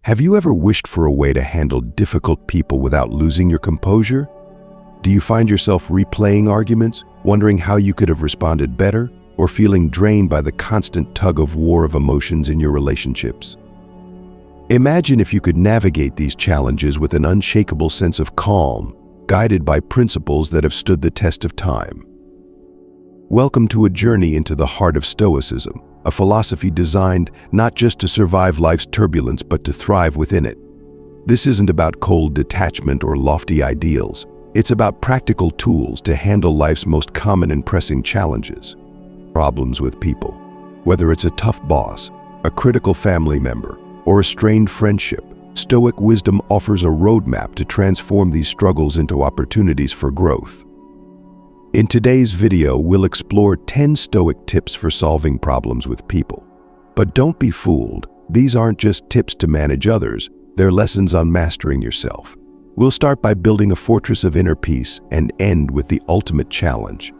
Have you ever wished for a way to handle difficult people without losing your composure? Do you find yourself replaying arguments, wondering how you could have responded better, or feeling drained by the constant tug-of-war of emotions in your relationships? Imagine if you could navigate these challenges with an unshakable sense of calm, guided by principles that have stood the test of time. Welcome to a journey into the heart of Stoicism, a philosophy designed not just to survive life's turbulence but to thrive within it. This isn't about cold detachment or lofty ideals. It's about practical tools to handle life's most common and pressing challenges. Problems with people. Whether it's a tough boss, a critical family member, or a strained friendship, Stoic wisdom offers a roadmap to transform these struggles into opportunities for growth. In today's video, we'll explore 10 Stoic tips for solving problems with people. But don't be fooled. These aren't just tips to manage others. They're lessons on mastering yourself. We'll start by building a fortress of inner peace and end with the ultimate challenge: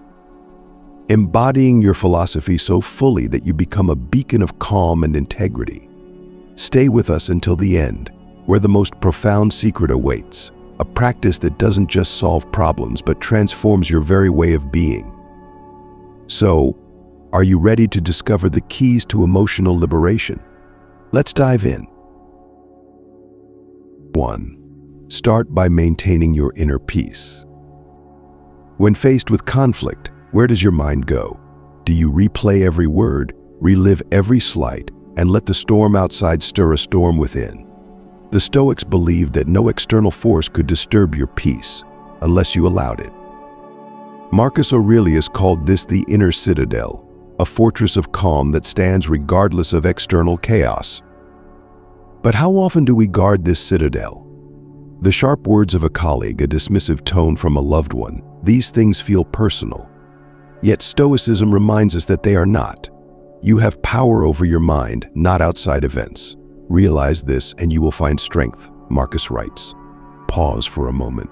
embodying your philosophy so fully that you become a beacon of calm and integrity. Stay with us until the end, where the most profound secret awaits. A practice that doesn't just solve problems but transforms your very way of being. So, are you ready to discover the keys to emotional liberation? Let's dive in. 1. Start by maintaining your inner peace. When faced with conflict, where does your mind go? Do you replay every word, relive every slight, and let the storm outside stir a storm within? The Stoics believed that no external force could disturb your peace unless you allowed it. Marcus Aurelius called this the inner citadel, a fortress of calm that stands regardless of external chaos. But how often do we guard this citadel? The sharp words of a colleague, a dismissive tone from a loved one, these things feel personal. Yet Stoicism reminds us that they are not. You have power over your mind, not outside events. Realize this and you will find strength, Marcus writes. Pause for a moment.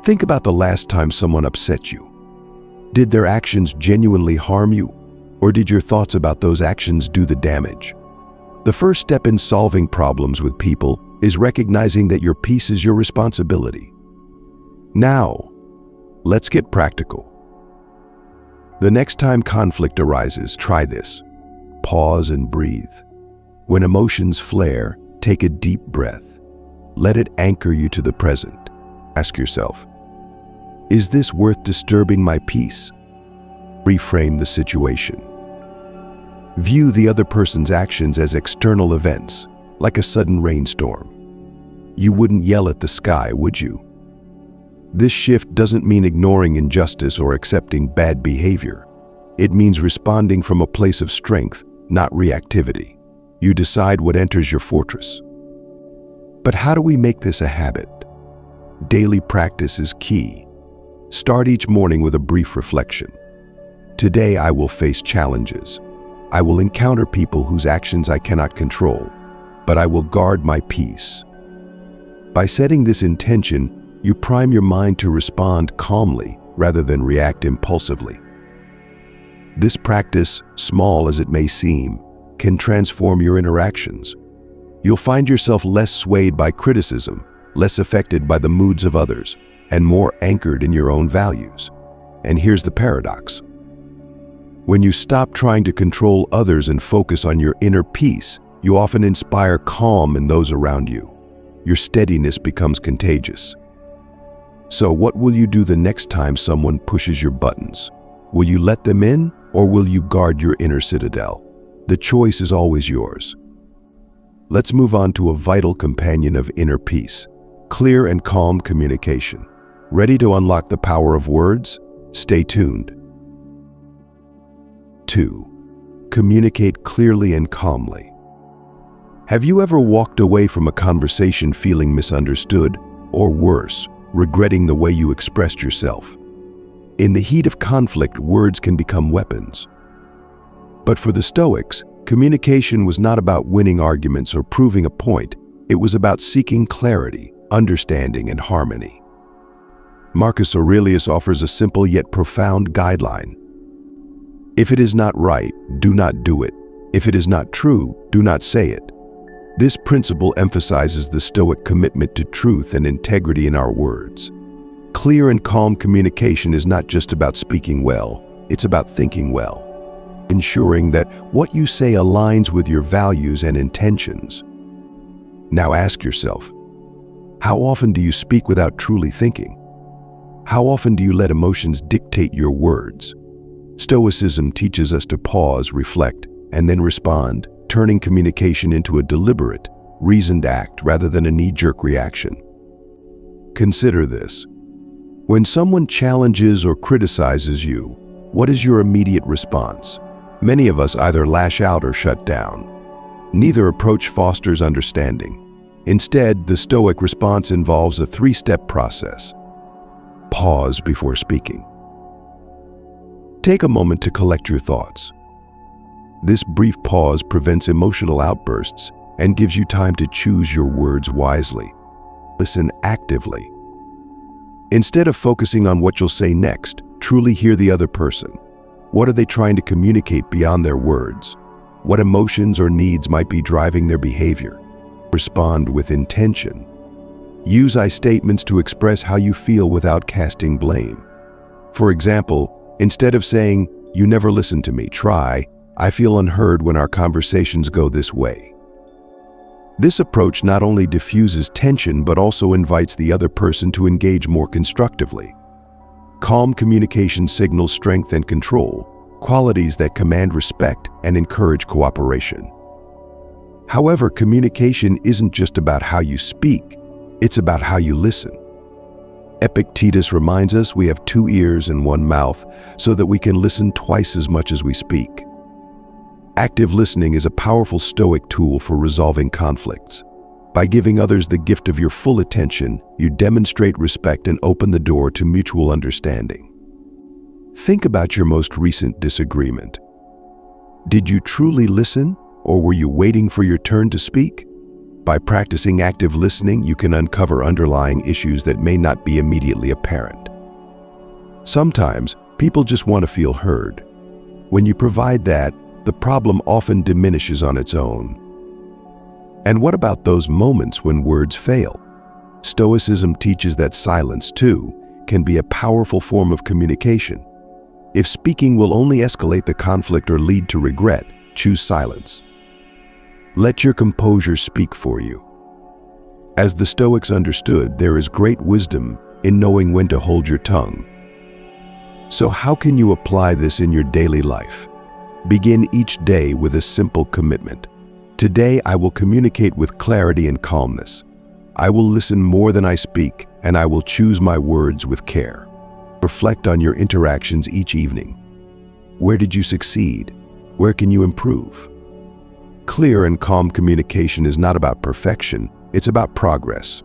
Think about the last time someone upset you. Did their actions genuinely harm you, or did your thoughts about those actions do the damage? The first step in solving problems with people is recognizing that your peace is your responsibility. Now, let's get practical. The next time conflict arises, try this. Pause and breathe. When emotions flare, take a deep breath. Let it anchor you to the present. Ask yourself, is this worth disturbing my peace? Reframe the situation. View the other person's actions as external events, like a sudden rainstorm. You wouldn't yell at the sky, would you? This shift doesn't mean ignoring injustice or accepting bad behavior. It means responding from a place of strength, not reactivity. You decide what enters your fortress. But how do we make this a habit? Daily practice is key. Start each morning with a brief reflection. Today I will face challenges. I will encounter people whose actions I cannot control, but I will guard my peace. By setting this intention, you prime your mind to respond calmly rather than react impulsively. This practice, small as it may seem, can transform your interactions. You'll find yourself less swayed by criticism, less affected by the moods of others, and more anchored in your own values. And here's the paradox. When you stop trying to control others and focus on your inner peace, you often inspire calm in those around you. Your steadiness becomes contagious. So what will you do the next time someone pushes your buttons? Will you let them in, or will you guard your inner citadel? The choice is always yours. Let's move on to a vital companion of inner peace: clear and calm communication. Ready to unlock the power of words? Stay tuned. 2. Communicate clearly and calmly. Have you ever walked away from a conversation feeling misunderstood, or worse, regretting the way you expressed yourself? In the heat of conflict, words can become weapons. But for the Stoics, communication was not about winning arguments or proving a point. It was about seeking clarity, understanding, and harmony. Marcus Aurelius offers a simple yet profound guideline. If it is not right, do not do it. If it is not true, do not say it. This principle emphasizes the Stoic commitment to truth and integrity in our words. Clear and calm communication is not just about speaking well, it's about thinking well, ensuring that what you say aligns with your values and intentions. Now ask yourself, how often do you speak without truly thinking? How often do you let emotions dictate your words? Stoicism teaches us to pause, reflect, and then respond, turning communication into a deliberate, reasoned act rather than a knee-jerk reaction. Consider this. When someone challenges or criticizes you, what is your immediate response? Many of us either lash out or shut down. Neither approach fosters understanding. Instead, the Stoic response involves a three-step process. Pause before speaking. Take a moment to collect your thoughts. This brief pause prevents emotional outbursts and gives you time to choose your words wisely. Listen actively. Instead of focusing on what you'll say next, truly hear the other person. What are they trying to communicate beyond their words? What emotions or needs might be driving their behavior? Respond with intention. Use I statements to express how you feel without casting blame. For example, instead of saying, "You never listen to me," try, "I feel unheard when our conversations go this way." This approach not only diffuses tension but also invites the other person to engage more constructively. Calm communication signals strength and control, qualities that command respect and encourage cooperation. However, communication isn't just about how you speak, it's about how you listen. Epictetus reminds us we have 2 ears and 1 mouth so that we can listen twice as much as we speak. Active listening is a powerful Stoic tool for resolving conflicts. By giving others the gift of your full attention, you demonstrate respect and open the door to mutual understanding. Think about your most recent disagreement. Did you truly listen, or were you waiting for your turn to speak? By practicing active listening, you can uncover underlying issues that may not be immediately apparent. Sometimes, people just want to feel heard. When you provide that, the problem often diminishes on its own. And what about those moments when words fail? Stoicism teaches that silence, too, can be a powerful form of communication. If speaking will only escalate the conflict or lead to regret, choose silence. Let your composure speak for you. As the Stoics understood, there is great wisdom in knowing when to hold your tongue. So how can you apply this in your daily life? Begin each day with a simple commitment. Today, I will communicate with clarity and calmness. I will listen more than I speak, and I will choose my words with care. Reflect on your interactions each evening. Where did you succeed? Where can you improve? Clear and calm communication is not about perfection, it's about progress.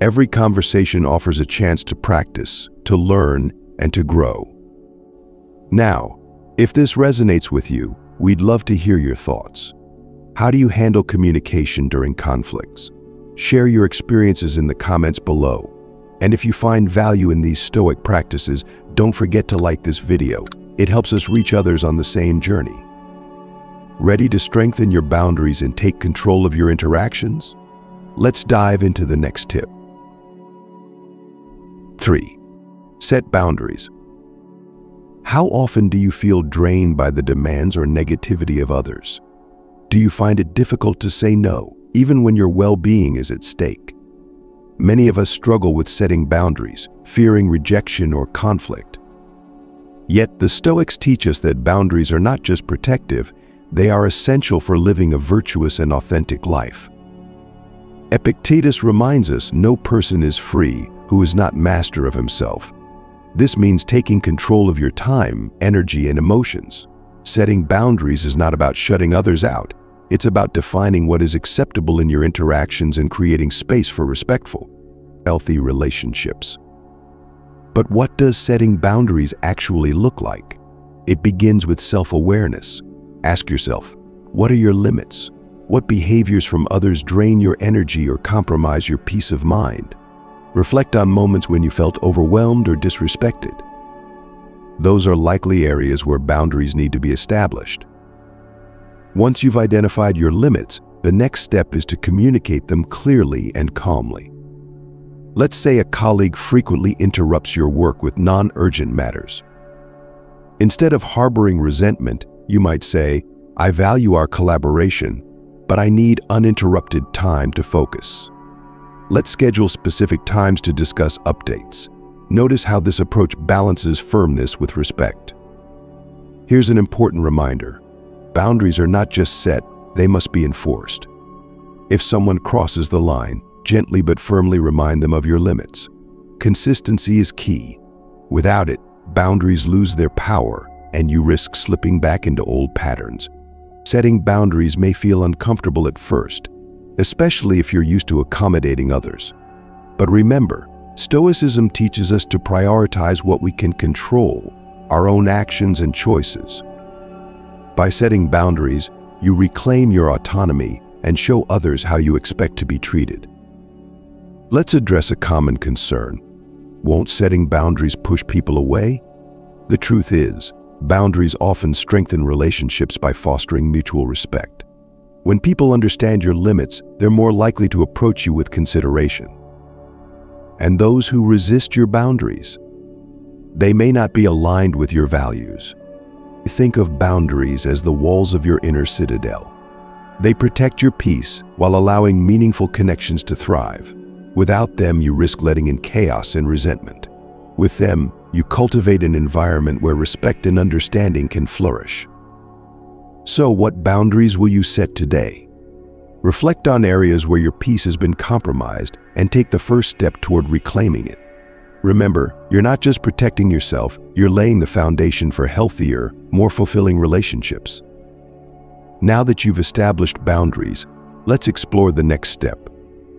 Every conversation offers a chance to practice, to learn, and to grow. Now, if this resonates with you, we'd love to hear your thoughts. How do you handle communication during conflicts? Share your experiences in the comments below. And if you find value in these Stoic practices, don't forget to like this video. It helps us reach others on the same journey. Ready to strengthen your boundaries and take control of your interactions? Let's dive into the next tip. 3. Set boundaries. How often do you feel drained by the demands or negativity of others? Do you find it difficult to say no, even when your well-being is at stake? Many of us struggle with setting boundaries, fearing rejection or conflict. Yet the Stoics teach us that boundaries are not just protective, they are essential for living a virtuous and authentic life. Epictetus reminds us no person is free who is not master of himself. This means taking control of your time, energy, and emotions. Setting boundaries is not about shutting others out. It's about defining what is acceptable in your interactions and creating space for respectful, healthy relationships. But what does setting boundaries actually look like? It begins with self-awareness. Ask yourself, what are your limits? What behaviors from others drain your energy or compromise your peace of mind? Reflect on moments when you felt overwhelmed or disrespected. Those are likely areas where boundaries need to be established. Once you've identified your limits, The next step is to communicate them clearly and calmly. Let's say a colleague frequently interrupts your work with non-urgent matters. Instead of harboring resentment, you might say, "I value our collaboration, but I need uninterrupted time to focus." Let's schedule specific times to discuss updates. Notice how this approach balances firmness with respect. Here's an important reminder. Boundaries are not just set, they must be enforced. If someone crosses the line, gently but firmly remind them of your limits. Consistency is key. Without it, boundaries lose their power and you risk slipping back into old patterns. Setting boundaries may feel uncomfortable at first, especially if you're used to accommodating others. But remember, Stoicism teaches us to prioritize what we can control, our own actions and choices. By setting boundaries, you reclaim your autonomy and show others how you expect to be treated. Let's address a common concern. Won't setting boundaries push people away? The truth is, boundaries often strengthen relationships by fostering mutual respect. When people understand your limits, they're more likely to approach you with consideration. And those who resist your boundaries, they may not be aligned with your values. Think of boundaries as the walls of your inner citadel. They protect your peace while allowing meaningful connections to thrive. Without them, you risk letting in chaos and resentment. With them, you cultivate an environment where respect and understanding can flourish. So, what boundaries will you set today? Reflect on areas where your peace has been compromised and take the first step toward reclaiming it. Remember, you're not just protecting yourself, you're laying the foundation for healthier, more fulfilling relationships. Now that you've established boundaries, let's explore the next step,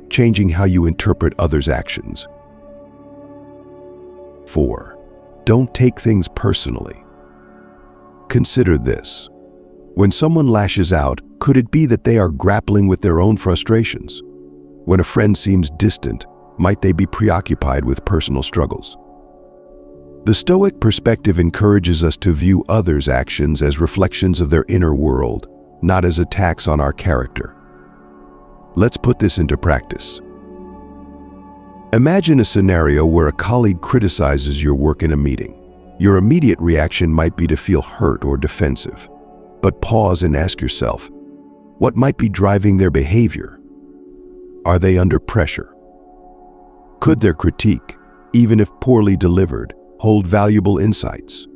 changing how you interpret others' actions. 4. Don't take things personally. Consider this. When someone lashes out, could it be that they are grappling with their own frustrations? When a friend seems distant, might they be preoccupied with personal struggles? The Stoic perspective encourages us to view others' actions as reflections of their inner world, not as attacks on our character. Let's put this into practice. Imagine a scenario where a colleague criticizes your work in a meeting. Your immediate reaction might be to feel hurt or defensive. But pause and ask yourself, what might be driving their behavior? Are they under pressure? Could their critique, even if poorly delivered, hold valuable insights?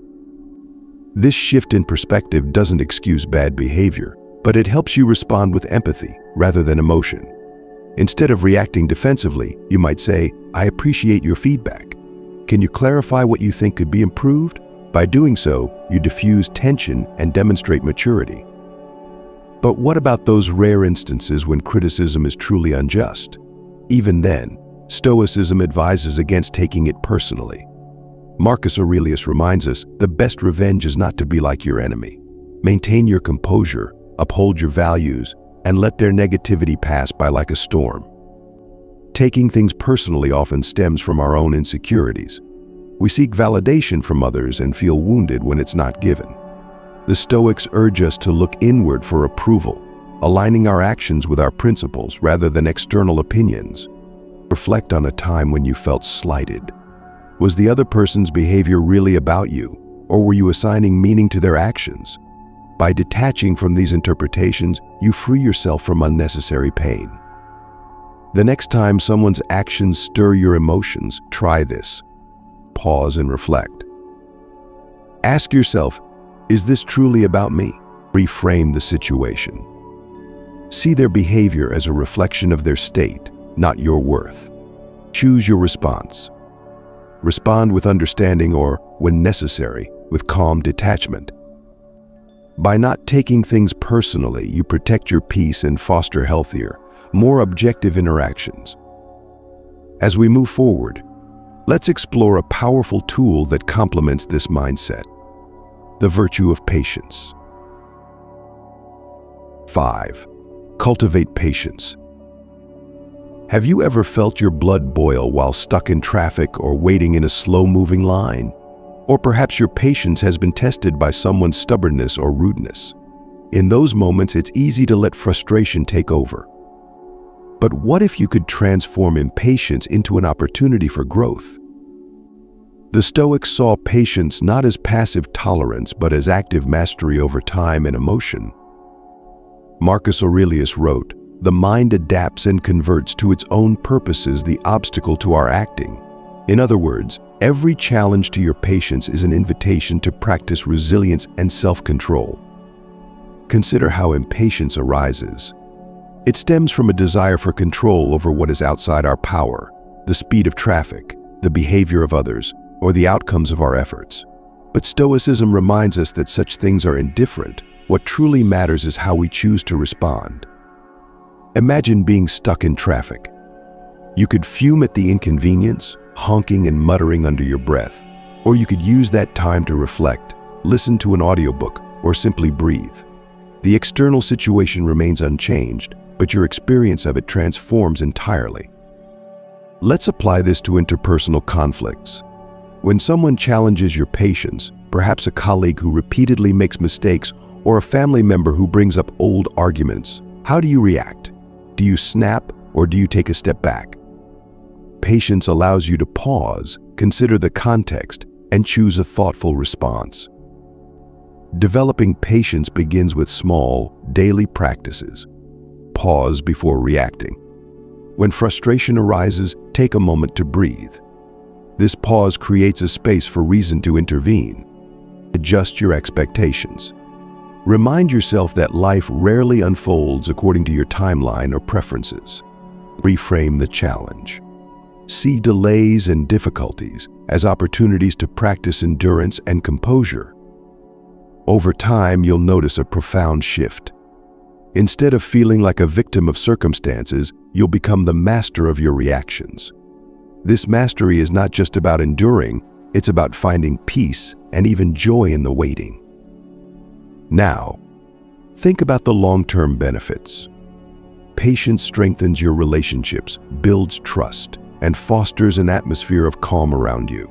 This shift in perspective doesn't excuse bad behavior, but it helps you respond with empathy rather than emotion. Instead of reacting defensively, you might say, "I appreciate your feedback. Can you clarify what you think could be improved?" By doing so, you diffuse tension and demonstrate maturity. But what about those rare instances when criticism is truly unjust? Even then, Stoicism advises against taking it personally. Marcus Aurelius reminds us, the best revenge is not to be like your enemy. Maintain your composure, uphold your values, and let their negativity pass by like a storm. Taking things personally often stems from our own insecurities. We seek validation from others and feel wounded when it's not given. The Stoics urge us to look inward for approval, aligning our actions with our principles rather than external opinions. Reflect on a time when you felt slighted. Was the other person's behavior really about you, or were you assigning meaning to their actions? By detaching from these interpretations, you free yourself from unnecessary pain. The next time someone's actions stir your emotions, try this. Pause and reflect. Ask yourself, is this truly about me? Reframe the situation. See their behavior as a reflection of their state, not your worth. Choose your response. Respond with understanding or, when necessary, with calm detachment. By not taking things personally, you protect your peace and foster healthier, more objective interactions. As we move forward, let's explore a powerful tool that complements this mindset: the virtue of patience. 5. Cultivate patience. Have you ever felt your blood boil while stuck in traffic or waiting in a slow-moving line? Or perhaps your patience has been tested by someone's stubbornness or rudeness. In those moments, it's easy to let frustration take over. But what if you could transform impatience into an opportunity for growth? The Stoics saw patience not as passive tolerance, but as active mastery over time and emotion. Marcus Aurelius wrote, "The mind adapts and converts to its own purposes the obstacle to our acting." In other words, every challenge to your patience is an invitation to practice resilience and self-control. Consider how impatience arises. It stems from a desire for control over what is outside our power, the speed of traffic, the behavior of others, or the outcomes of our efforts. But Stoicism reminds us that such things are indifferent. What truly matters is how we choose to respond. Imagine being stuck in traffic. You could fume at the inconvenience, honking and muttering under your breath, or you could use that time to reflect, listen to an audiobook, or simply breathe. The external situation remains unchanged, but your experience of it transforms entirely. Let's apply this to interpersonal conflicts. When someone challenges your patience, perhaps a colleague who repeatedly makes mistakes or a family member who brings up old arguments, how do you react? Do you snap or do you take a step back? Patience allows you to pause, consider the context, and choose a thoughtful response. Developing patience begins with small, daily practices. Pause before reacting. When frustration arises, take a moment to breathe. This pause creates a space for reason to intervene. Adjust your expectations. Remind yourself that life rarely unfolds according to your timeline or preferences. Reframe the challenge. See delays and difficulties as opportunities to practice endurance and composure. Over time, you'll notice a profound shift. Instead of feeling like a victim of circumstances, you'll become the master of your reactions. This mastery is not just about enduring, it's about finding peace and even joy in the waiting. Now, think about the long-term benefits. Patience strengthens your relationships, builds trust, and fosters an atmosphere of calm around you.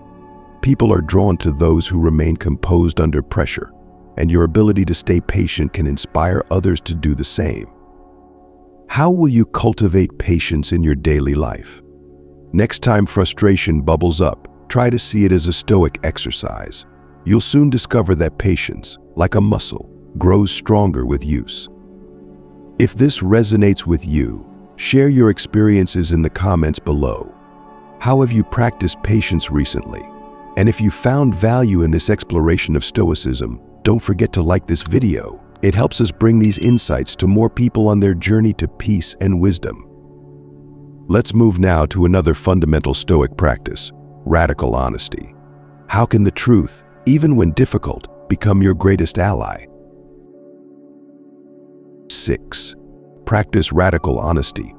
People are drawn to those who remain composed under pressure, and your ability to stay patient can inspire others to do the same. How will you cultivate patience in your daily life? Next time frustration bubbles up, try to see it as a Stoic exercise. You'll soon discover that patience, like a muscle, grows stronger with use. If this resonates with you, share your experiences in the comments below. How have you practiced patience recently? And if you found value in this exploration of Stoicism, don't forget to like this video. It helps us bring these insights to more people on their journey to peace and wisdom. Let's move now to another fundamental Stoic practice, radical honesty. How can the truth, even when difficult, become your greatest ally? 6. Practice radical honesty.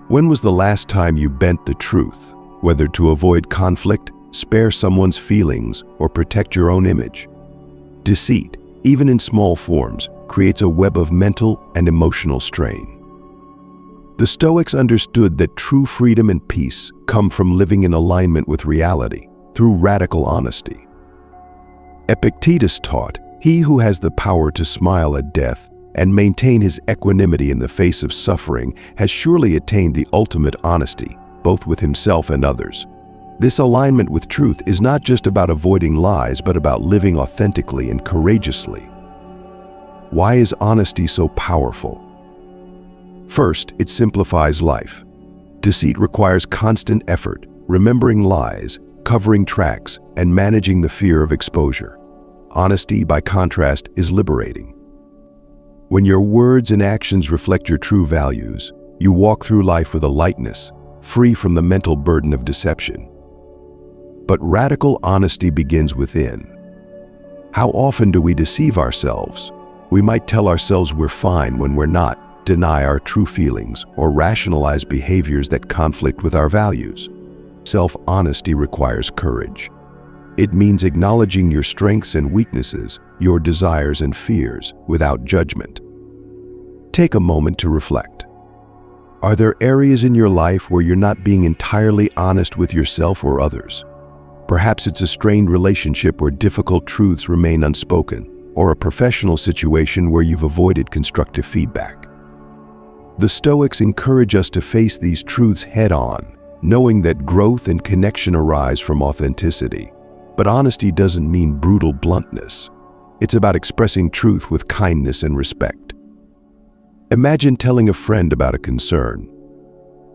When was the last time you bent the truth, whether to avoid conflict, spare someone's feelings, or protect your own image? Deceit, even in small forms, creates a web of mental and emotional strain. The Stoics understood that true freedom and peace come from living in alignment with reality through radical honesty. Epictetus taught, "He who has the power to smile at death and maintain his equanimity in the face of suffering has surely attained the ultimate honesty, both with himself and others." This alignment with truth is not just about avoiding lies, but about living authentically and courageously. Why is honesty so powerful? First, it simplifies life. Deceit requires constant effort, remembering lies, covering tracks, and managing the fear of exposure. Honesty, by contrast, is liberating. When your words and actions reflect your true values, you walk through life with a lightness, free from the mental burden of deception. But radical honesty begins within. How often do we deceive ourselves? We might tell ourselves we're fine when we're not, deny our true feelings, or rationalize behaviors that conflict with our values. Self-honesty requires courage. It means acknowledging your strengths and weaknesses, your desires and fears, without judgment. Take a moment to reflect. Are there areas in your life where you're not being entirely honest with yourself or others? Perhaps it's a strained relationship where difficult truths remain unspoken, or a professional situation where you've avoided constructive feedback. The Stoics encourage us to face these truths head-on, knowing that growth and connection arise from authenticity. But honesty doesn't mean brutal bluntness. It's about expressing truth with kindness and respect. Imagine telling a friend about a concern.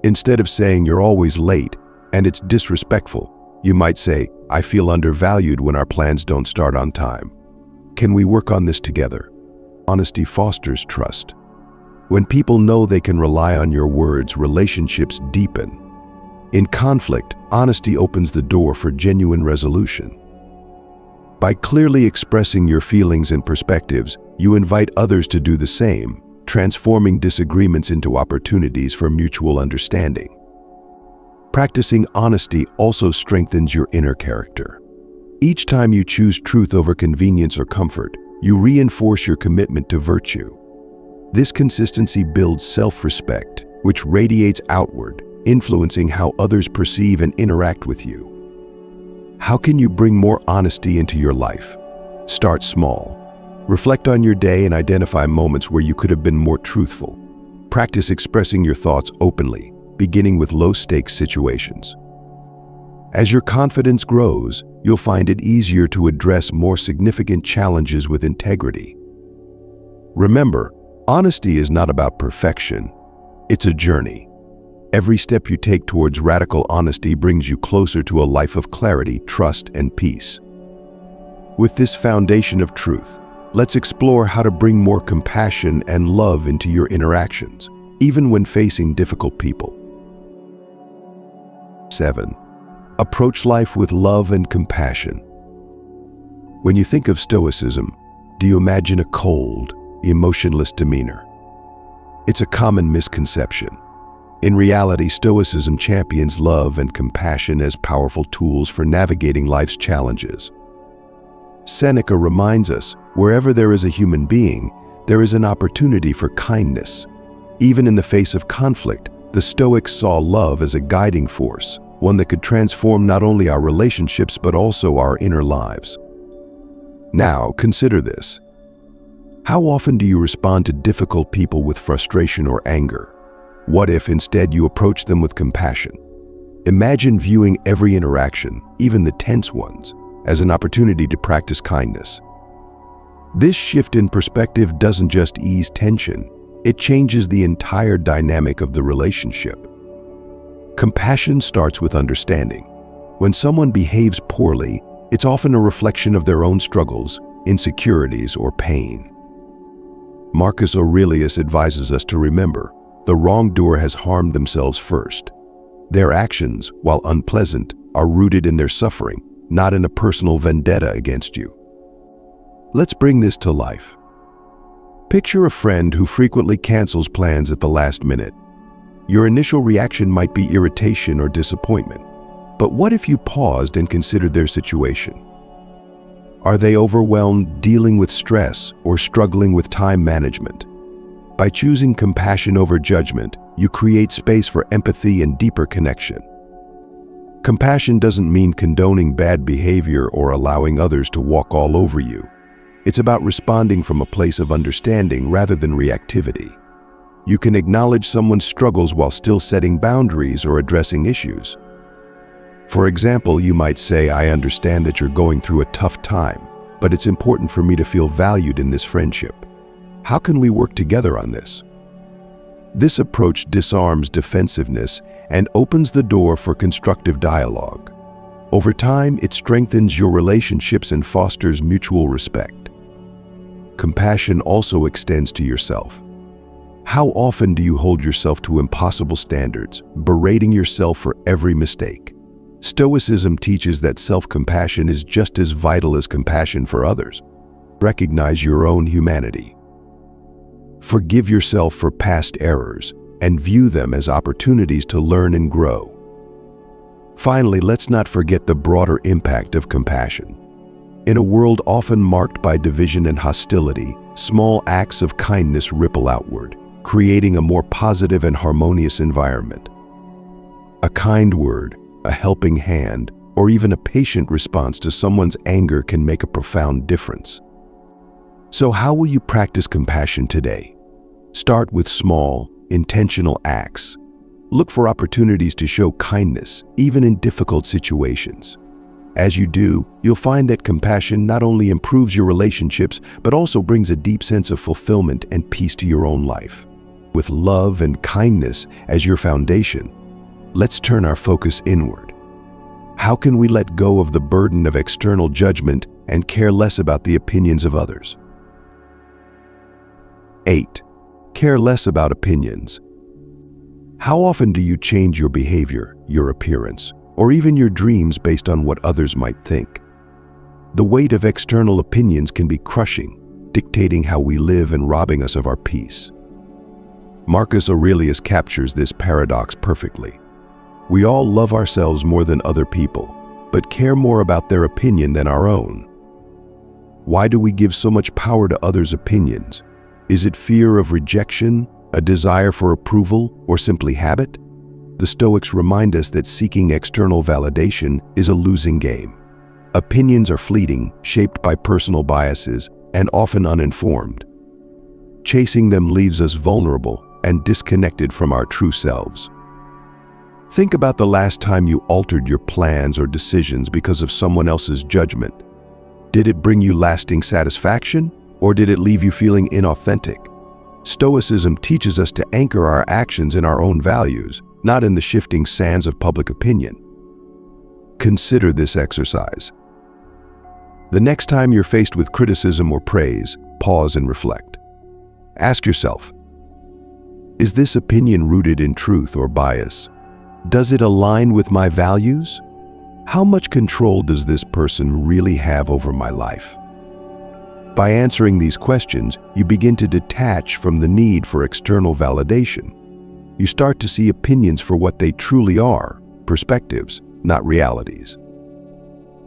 Instead of saying you're always late and it's disrespectful, you might say, I feel undervalued when our plans don't start on time. Can we work on this together? Honesty fosters trust. When people know they can rely on your words, relationships deepen. In conflict, honesty opens the door for genuine resolution. By clearly expressing your feelings and perspectives, you invite others to do the same, transforming disagreements into opportunities for mutual understanding. Practicing honesty also strengthens your inner character. Each time you choose truth over convenience or comfort, you reinforce your commitment to virtue. This consistency builds self-respect, which radiates outward, influencing how others perceive and interact with you. How can you bring more honesty into your life? Start small. Reflect on your day and identify moments where you could have been more truthful. Practice expressing your thoughts openly, beginning with low-stakes situations. As your confidence grows, you'll find it easier to address more significant challenges with integrity. Remember, honesty is not about perfection. It's a journey. Every step you take towards radical honesty brings you closer to a life of clarity, trust, and peace. With this foundation of truth, let's explore how to bring more compassion and love into your interactions, even when facing difficult people. 7. Approach life with love and compassion. When you think of Stoicism, do you imagine a cold, emotionless demeanor? It's a common misconception. In reality, Stoicism champions love and compassion as powerful tools for navigating life's challenges. Seneca reminds us, wherever there is a human being, there is an opportunity for kindness. Even in the face of conflict, the Stoics saw love as a guiding force, one that could transform not only our relationships but also our inner lives. Now, consider this. How often do you respond to difficult people with frustration or anger? What if instead you approach them with compassion? Imagine viewing every interaction, even the tense ones, as an opportunity to practice kindness. This shift in perspective doesn't just ease tension, it changes the entire dynamic of the relationship. Compassion starts with understanding. When someone behaves poorly, it's often a reflection of their own struggles, insecurities, or pain. Marcus Aurelius advises us to remember, the wrongdoer has harmed themselves first. Their actions, while unpleasant, are rooted in their suffering, not in a personal vendetta against you. Let's bring this to life. Picture a friend who frequently cancels plans at the last minute. Your initial reaction might be irritation or disappointment. But what if you paused and considered their situation? Are they overwhelmed, dealing with stress, or struggling with time management? By choosing compassion over judgment, you create space for empathy and deeper connection. Compassion doesn't mean condoning bad behavior or allowing others to walk all over you. It's about responding from a place of understanding rather than reactivity. You can acknowledge someone's struggles while still setting boundaries or addressing issues. For example, you might say, I understand that you're going through a tough time, but it's important for me to feel valued in this friendship. How can we work together on this? This approach disarms defensiveness and opens the door for constructive dialogue. Over time, it strengthens your relationships and fosters mutual respect. Compassion also extends to yourself. How often do you hold yourself to impossible standards, berating yourself for every mistake? Stoicism teaches that self-compassion is just as vital as compassion for others. Recognize your own humanity. Forgive yourself for past errors and view them as opportunities to learn and grow. Finally, let's not forget the broader impact of compassion. In a world often marked by division and hostility, small acts of kindness ripple outward, creating a more positive and harmonious environment. A kind word, a helping hand, or even a patient response to someone's anger can make a profound difference. So how will you practice compassion today? Start with small, intentional acts. Look for opportunities to show kindness, even in difficult situations. As you do, you'll find that compassion not only improves your relationships, but also brings a deep sense of fulfillment and peace to your own life. With love and kindness as your foundation, let's turn our focus inward. How can we let go of the burden of external judgment and care less about the opinions of others? 8. Care less about opinions. How often do you change your behavior, your appearance, or even your dreams based on what others might think? The weight of external opinions can be crushing, dictating how we live and robbing us of our peace. Marcus Aurelius captures this paradox perfectly. We all love ourselves more than other people, but care more about their opinion than our own. Why do we give so much power to others' opinions? Is it fear of rejection, a desire for approval, or simply habit? The Stoics remind us that seeking external validation is a losing game. Opinions are fleeting, shaped by personal biases, and often uninformed. Chasing them leaves us vulnerable and disconnected from our true selves. Think about the last time you altered your plans or decisions because of someone else's judgment. Did it bring you lasting satisfaction, or did it leave you feeling inauthentic? Stoicism teaches us to anchor our actions in our own values, not in the shifting sands of public opinion. Consider this exercise. The next time you're faced with criticism or praise, pause and reflect. Ask yourself, is this opinion rooted in truth or bias? Does it align with my values? How much control does this person really have over my life? By answering these questions, you begin to detach from the need for external validation. You start to see opinions for what they truly are, perspectives, not realities.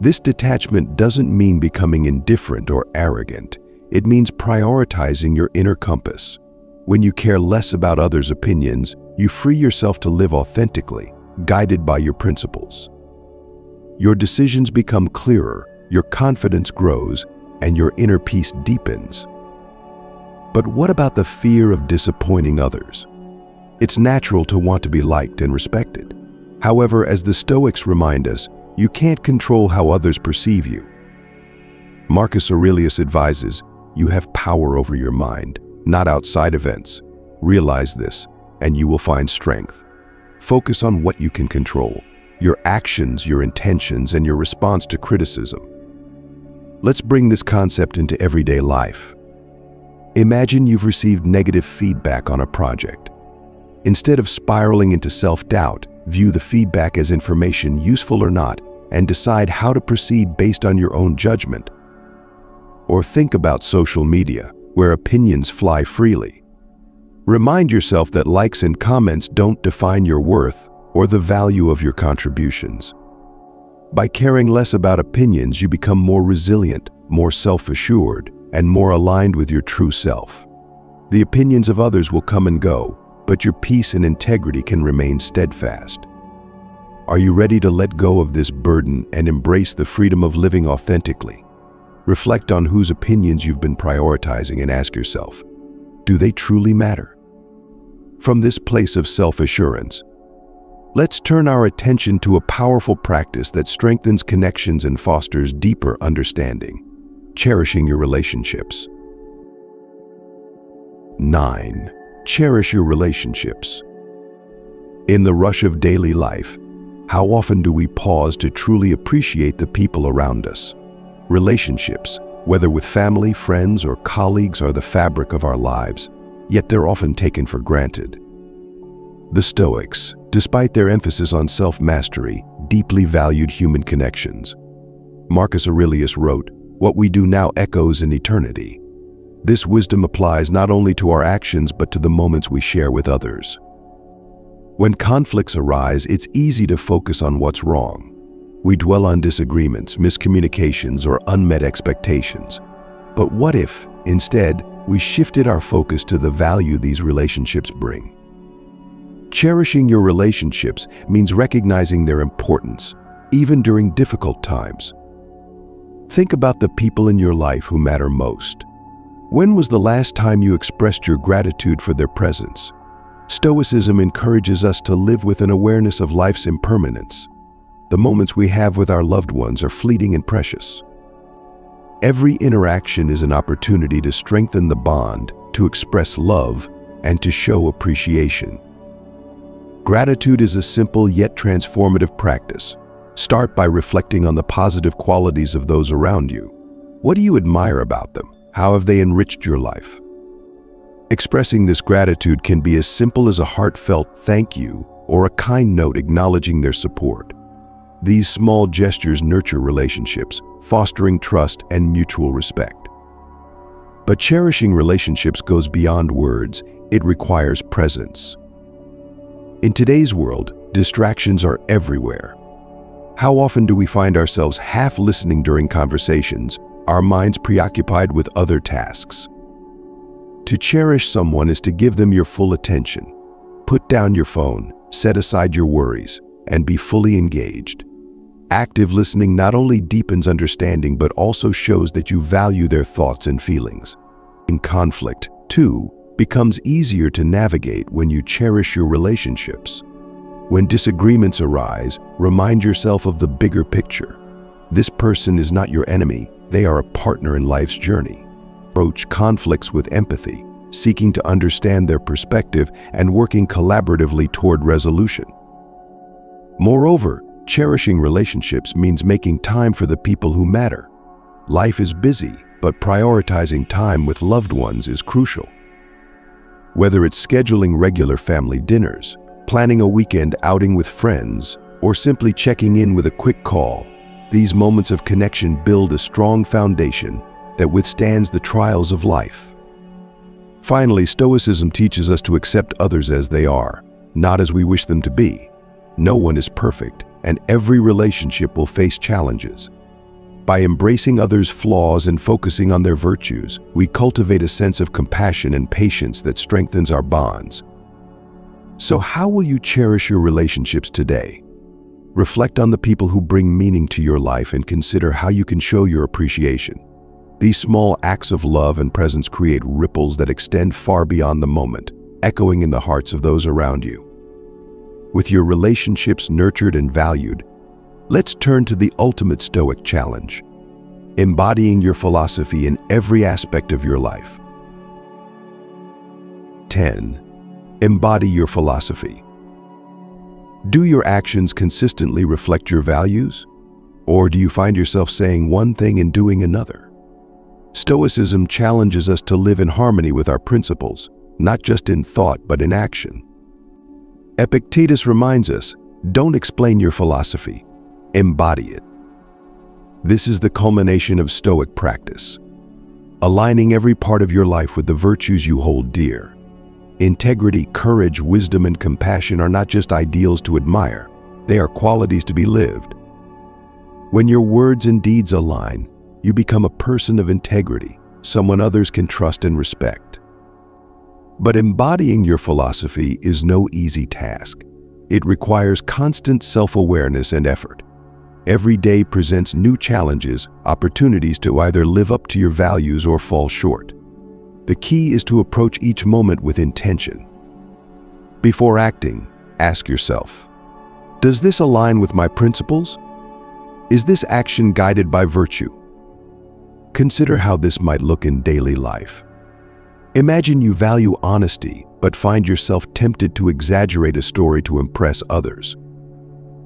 This detachment doesn't mean becoming indifferent or arrogant. It means prioritizing your inner compass. When you care less about others' opinions, you free yourself to live authentically, guided by your principles. Your decisions become clearer, your confidence grows, and your inner peace deepens. But what about the fear of disappointing others? It's natural to want to be liked and respected. However, as the Stoics remind us, you can't control how others perceive you. Marcus Aurelius advises, you have power over your mind, not outside events. Realize this, and you will find strength. Focus on what you can control, your actions, your intentions, and your response to criticism. Let's bring this concept into everyday life. Imagine you've received negative feedback on a project. Instead of spiraling into self-doubt, view the feedback as information, useful or not, and decide how to proceed based on your own judgment. Or think about social media, where opinions fly freely. Remind yourself that likes and comments don't define your worth or the value of your contributions. By caring less about opinions, you become more resilient, more self-assured, and more aligned with your true self. The opinions of others will come and go, but your peace and integrity can remain steadfast. Are you ready to let go of this burden and embrace the freedom of living authentically? Reflect on whose opinions you've been prioritizing and ask yourself, do they truly matter? From this place of self-assurance, let's turn our attention to a powerful practice that strengthens connections and fosters deeper understanding: cherishing your relationships. 9. Cherish your relationships. In the rush of daily life, how often do we pause to truly appreciate the people around us? Relationships, whether with family, friends, or colleagues, are the fabric of our lives, yet they're often taken for granted. The Stoics, despite their emphasis on self-mastery, deeply valued human connections. Marcus Aurelius wrote, "What we do now echoes in eternity." This wisdom applies not only to our actions but to the moments we share with others. When conflicts arise, it's easy to focus on what's wrong. We dwell on disagreements, miscommunications, or unmet expectations. But what if, instead, we shifted our focus to the value these relationships bring? Cherishing your relationships means recognizing their importance, even during difficult times. Think about the people in your life who matter most. When was the last time you expressed your gratitude for their presence? Stoicism encourages us to live with an awareness of life's impermanence. The moments we have with our loved ones are fleeting and precious. Every interaction is an opportunity to strengthen the bond, to express love, and to show appreciation. Gratitude is a simple yet transformative practice. Start by reflecting on the positive qualities of those around you. What do you admire about them? How have they enriched your life? Expressing this gratitude can be as simple as a heartfelt thank you or a kind note acknowledging their support. These small gestures nurture relationships, fostering trust and mutual respect. But cherishing relationships goes beyond words. It requires presence. In today's world, distractions are everywhere. How often do we find ourselves half listening during conversations, our minds preoccupied with other tasks? To cherish someone is to give them your full attention. Put down your phone, set aside your worries, and be fully engaged. Active listening not only deepens understanding but also shows that you value their thoughts and feelings. In conflict, too, becomes easier to navigate when you cherish your relationships. When disagreements arise, remind yourself of the bigger picture. This person is not your enemy, they are a partner in life's journey. Approach conflicts with empathy, seeking to understand their perspective and working collaboratively toward resolution. Moreover, cherishing relationships means making time for the people who matter. Life is busy, but prioritizing time with loved ones is crucial. Whether it's scheduling regular family dinners, planning a weekend outing with friends, or simply checking in with a quick call, these moments of connection build a strong foundation that withstands the trials of life. Finally, Stoicism teaches us to accept others as they are, not as we wish them to be. No one is perfect, and every relationship will face challenges. By embracing others' flaws and focusing on their virtues, we cultivate a sense of compassion and patience that strengthens our bonds. So how will you cherish your relationships today? Reflect on the people who bring meaning to your life and consider how you can show your appreciation. These small acts of love and presence create ripples that extend far beyond the moment, echoing in the hearts of those around you. With your relationships nurtured and valued, let's turn to the ultimate Stoic challenge: embodying your philosophy in every aspect of your life. 10. Embody your philosophy. Do your actions consistently reflect your values? Or do you find yourself saying one thing and doing another? Stoicism challenges us to live in harmony with our principles, not just in thought but in action. Epictetus reminds us, don't explain your philosophy, embody it. This is the culmination of Stoic practice, aligning every part of your life with the virtues you hold dear. Integrity, courage, wisdom, and compassion are not just ideals to admire, they are qualities to be lived. When your words and deeds align, you become a person of integrity, someone others can trust and respect. But embodying your philosophy is no easy task. It requires constant self-awareness and effort. Every day presents new challenges, opportunities to either live up to your values or fall short. The key is to approach each moment with intention. Before acting, ask yourself, does this align with my principles? Is this action guided by virtue? Consider how this might look in daily life. Imagine you value honesty, but find yourself tempted to exaggerate a story to impress others.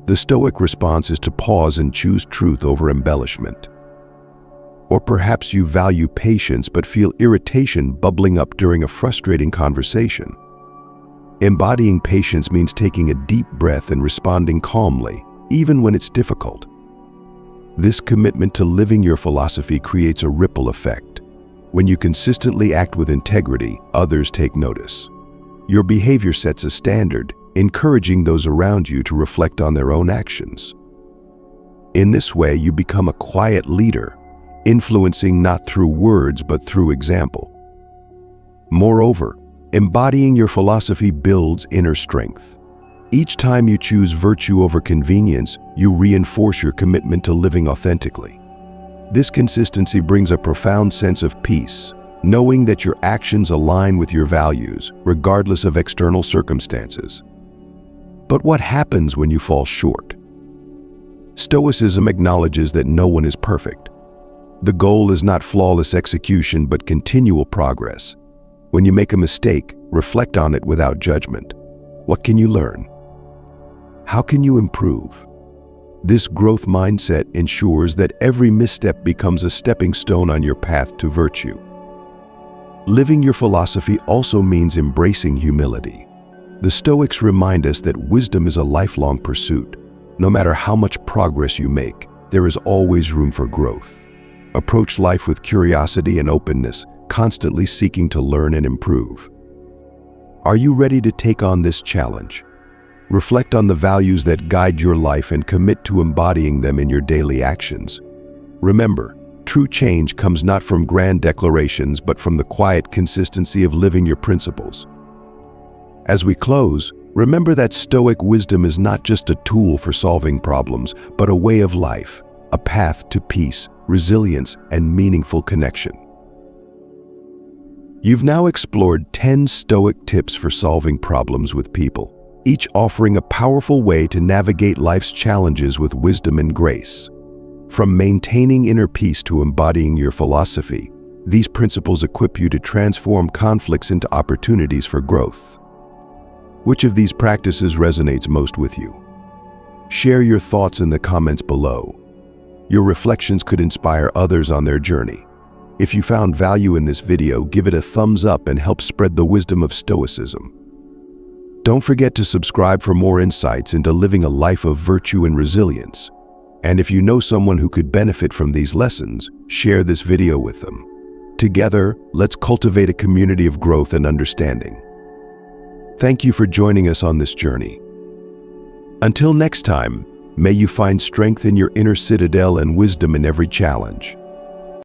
The Stoic response is to pause and choose truth over embellishment. Or perhaps you value patience but feel irritation bubbling up during a frustrating conversation. Embodying patience means taking a deep breath and responding calmly, even when it's difficult. This commitment to living your philosophy creates a ripple effect. When you consistently act with integrity, others take notice. Your behavior sets a standard, encouraging those around you to reflect on their own actions. In this way, you become a quiet leader, influencing not through words but through example. Moreover, embodying your philosophy builds inner strength. Each time you choose virtue over convenience, you reinforce your commitment to living authentically. This consistency brings a profound sense of peace, knowing that your actions align with your values, regardless of external circumstances. But what happens when you fall short? Stoicism acknowledges that no one is perfect. The goal is not flawless execution, but continual progress. When you make a mistake, reflect on it without judgment. What can you learn? How can you improve? This growth mindset ensures that every misstep becomes a stepping stone on your path to virtue. Living your philosophy also means embracing humility. The Stoics remind us that wisdom is a lifelong pursuit. No matter how much progress you make, there is always room for growth. Approach life with curiosity and openness, constantly seeking to learn and improve. Are you ready to take on this challenge? Reflect on the values that guide your life and commit to embodying them in your daily actions. Remember, true change comes not from grand declarations, but from the quiet consistency of living your principles. As we close, remember that Stoic wisdom is not just a tool for solving problems, but a way of life, a path to peace, resilience, and meaningful connection. You've now explored 10 Stoic tips for solving problems with people, each offering a powerful way to navigate life's challenges with wisdom and grace. From maintaining inner peace to embodying your philosophy, these principles equip you to transform conflicts into opportunities for growth. Which of these practices resonates most with you? Share your thoughts in the comments below. Your reflections could inspire others on their journey. If you found value in this video, give it a thumbs up and help spread the wisdom of Stoicism. Don't forget to subscribe for more insights into living a life of virtue and resilience. And if you know someone who could benefit from these lessons, share this video with them. Together, let's cultivate a community of growth and understanding. Thank you for joining us on this journey. Until next time, may you find strength in your inner citadel and wisdom in every challenge.